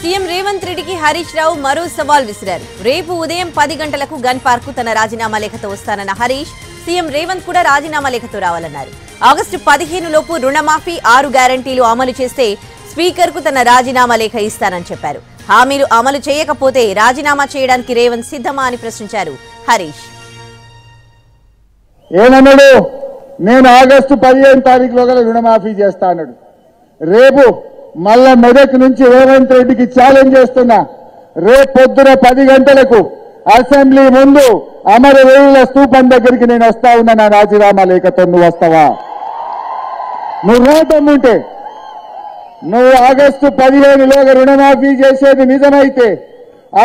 CM Revanth రెడ్డికి హరీష్ రావు మరో సవాల్ విసిరారు. రేపు ఉదయం 10 గంటలకు గన్ పార్క్ కు తన రాజీనామా లేఖతో వస్తానన్న హరీష్, సీఎం రేవంత్ కూడా రాజీనామా లేఖతో రావాలన్నారు. ఆగస్టు 15 లోపు రుణమాఫీ 6 గ్యారంటీలు అమలు చేస్తే స్పీకర్ కు తన రాజీనామా లేఖ ఇస్తానని చెప్పారు. హామీలు అమలు చేయకపోతే రాజీనామా చేయడానికి రేవంత్ సిద్ధమా అని ప్రశ్నించారు హరీష్. ఏమన్నాడు? నేను ఆగస్టు 15 తారీఖులో రుణమాఫీ చేస్తా అన్నాడు. రేపు మళ్ళా మెదక్ నుంచి రేవంత్ రెడ్డికి ఛాలెంజ్ చేస్తున్నా. రేపు పొద్దున 10 గంటలకు అసెంబ్లీ ముందు అమరవీరుల స్తూపం దగ్గరికి నేను వస్తా ఉన్నా. నా రాజీనామా లేఖతో నువ్వు వస్తావా? నువ్వు రాదమ్ముంటే నువ్వు ఆగస్టు 15లోగా రుణమాఫీ చేసేది నిజమైతే,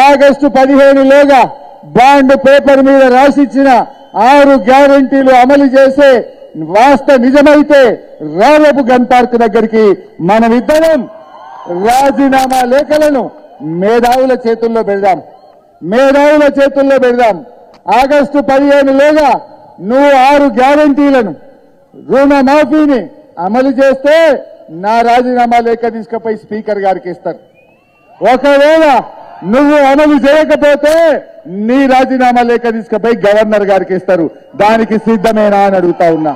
ఆగస్టు 15లోగా బాండ్ పేపర్ మీద రాసిచ్చిన 6 గ్యారంటీలు అమలు చేసే నిజమైతే రేపు గన్ పార్క్ దగ్గరికి మనమిద్దరం రాజీనామా లేఖలను మేధావుల చేతుల్లో పెడదాం. ఆగస్టు 15లోగా నువ్వు 6 గ్యారంటీలను రుణమాఫీని అమలు చేస్తే నా రాజీనామా లేఖ తీసుకుపోయి స్పీకర్ గారికి ఇస్తాను. ఒకవేళ నువ్వు అమలు చేయకపోతే నీ రాజీనామా లేఖ తీసుకుపోయి గవర్నర్ గారికి ఇస్తారు. దానికి సిద్ధమేనా అని అడుగుతా ఉన్నా.